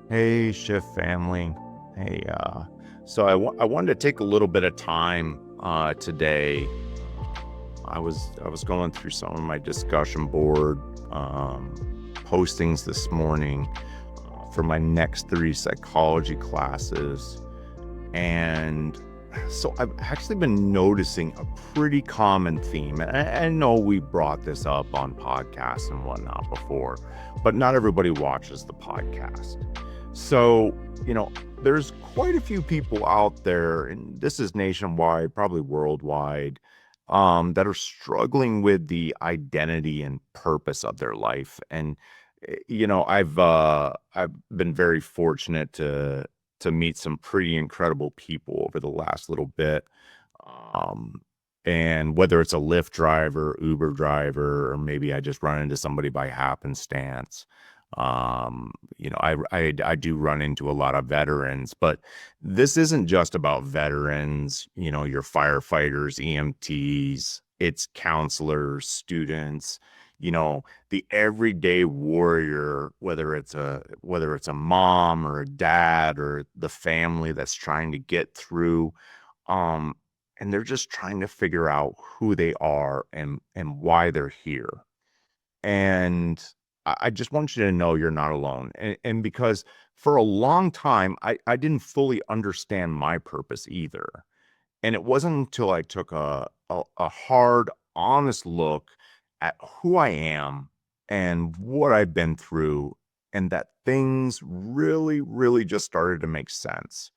Hey, Shyft family. Hey, I wanted to take a little bit of time today. I was going through some of my discussion board postings this morning for my next 3 psychology classes, and so I've actually been noticing a pretty common theme. And I know we brought this up on podcasts and whatnot before, but not everybody watches the podcast. So, there's quite a few people out there, and this is nationwide, probably worldwide, that are struggling with the identity and purpose of their life. And I've been very fortunate to meet some pretty incredible people over the last little bit. Um, and whether it's a Lyft driver, Uber driver, or maybe I just run into somebody by happenstance. I do run into a lot of veterans, but this isn't just about veterans, your firefighters, EMTs, it's counselors, students, the everyday warrior, whether it's a mom or a dad or the family that's trying to get through, um, and they're just trying to figure out who they are and why they're here. And I just want you to know you're not alone. And because for a long time, I didn't fully understand my purpose either. And it wasn't until I took a hard, honest look at who I am and what I've been through, and that things really, really just started to make sense.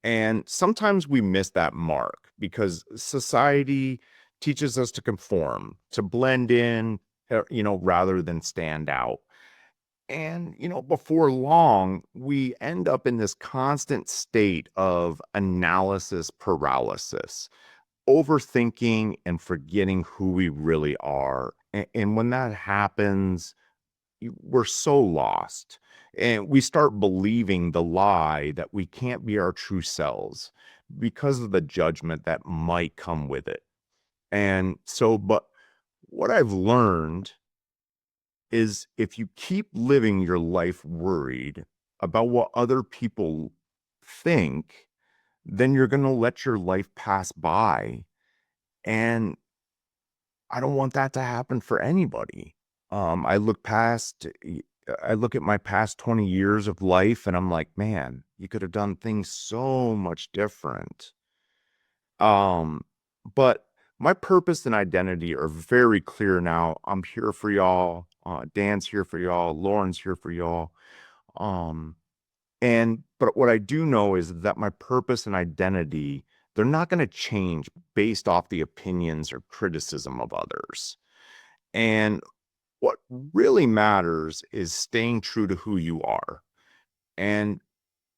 And sometimes we miss that mark because society teaches us to conform, to blend in, rather than stand out. And, before long, we end up in this constant state of analysis paralysis, overthinking and forgetting who we really are. And when that happens, we're so lost. And we start believing the lie that we can't be our true selves because of the judgment that might come with it. But what I've learned is if you keep living your life worried about what other people think, then you're going to let your life pass by. And I don't want that to happen for anybody. I look past, I look at my past 20 years of life and I'm like, man, you could have done things so much different. Um, but my purpose and identity are very clear now. I'm here for y'all. Dan's here for y'all. Lauren's here for y'all. Um, but what I do know is that my purpose and identity, they're not going to change based off the opinions or criticism of others. And what really matters is staying true to who you are. And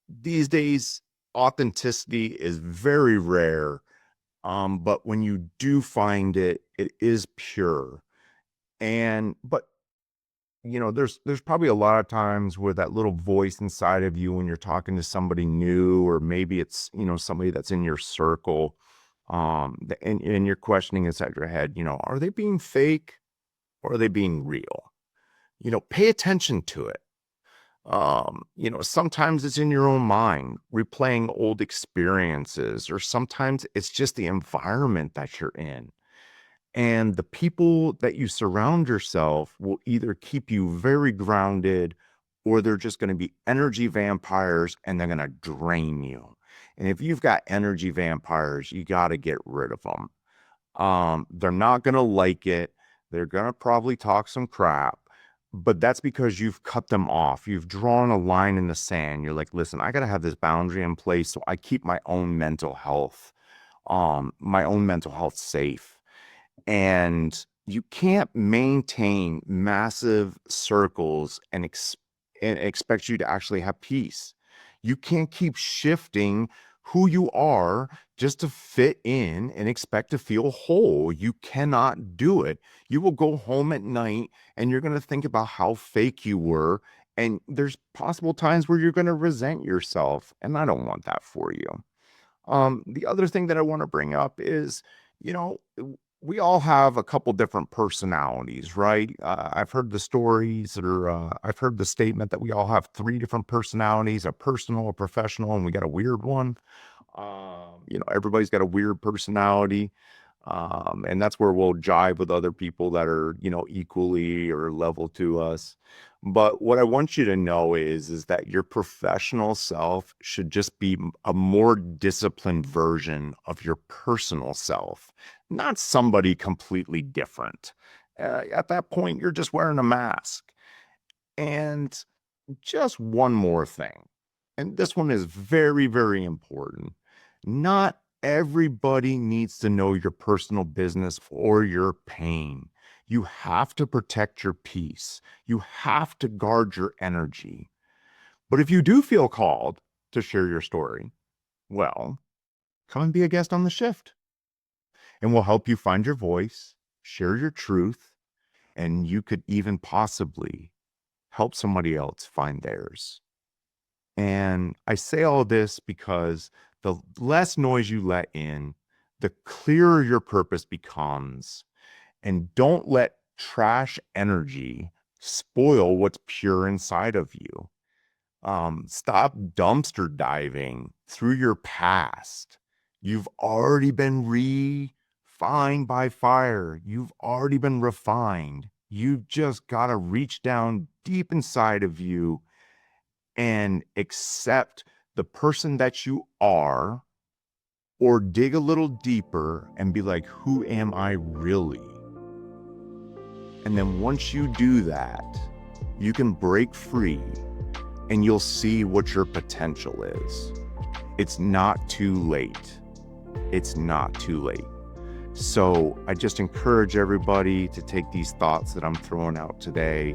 these days, authenticity is very rare. But when you do find it, it is pure. But there's probably a lot of times where that little voice inside of you when you're talking to somebody new, or maybe it's, somebody that's in your circle, and you're questioning inside your head, are they being fake or are they being real? Pay attention to it. Sometimes it's in your own mind, replaying old experiences, or sometimes it's just the environment that you're in. And the people that you surround yourself will either keep you very grounded or they're just going to be energy vampires and they're going to drain you. And if you've got energy vampires, you got to get rid of them. They're not going to like it. They're going to probably talk some crap, but that's because you've cut them off. You've drawn a line in the sand. You're like, listen, I got to have this boundary in place so I keep my own mental health safe. And you can't maintain massive circles and expect you to actually have peace. You can't keep shifting who you are just to fit in and expect to feel whole. You cannot do it. You will go home at night and you're going to think about how fake you were. And there's possible times where you're going to resent yourself. And I don't want that for you. The other thing that I want to bring up is, you know, we all have a couple different personalities, right? I've heard the stories, or I've heard the statement that we all have three different personalities: a personal, a professional, and we got a weird one. Everybody's got a weird personality. And that's where we'll jive with other people that are, equally or level to us. But what I want you to know is that your professional self should just be a more disciplined version of your personal self, not somebody completely different. At that point, you're just wearing a mask. And just one more thing, and this one is very, very important. Not everybody needs to know your personal business or your pain. You have to protect your peace. You have to guard your energy. But if you do feel called to share your story, well, come and be a guest on the Shift, and we'll help you find your voice, share your truth, and you could even possibly help somebody else find theirs. And I say all this because the less noise you let in, the clearer your purpose becomes. And don't let trash energy spoil what's pure inside of you. Stop dumpster diving through your past. You've already been refined by fire. You've already been refined. You've just got to reach down deep inside of you and accept the person that you are, or dig a little deeper and be like, who am I really? And then once you do that, you can break free and you'll see what your potential is. It's not too late. It's not too late. So I just encourage everybody to take these thoughts that I'm throwing out today,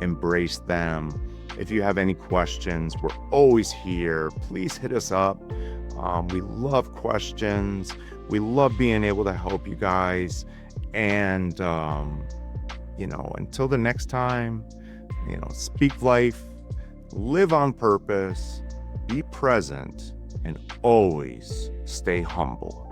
embrace them. If you have any questions, we're always here. Please hit us up. We love questions. We love being able to help you guys. And, until the next time, speak life, live on purpose, be present, and always stay humble.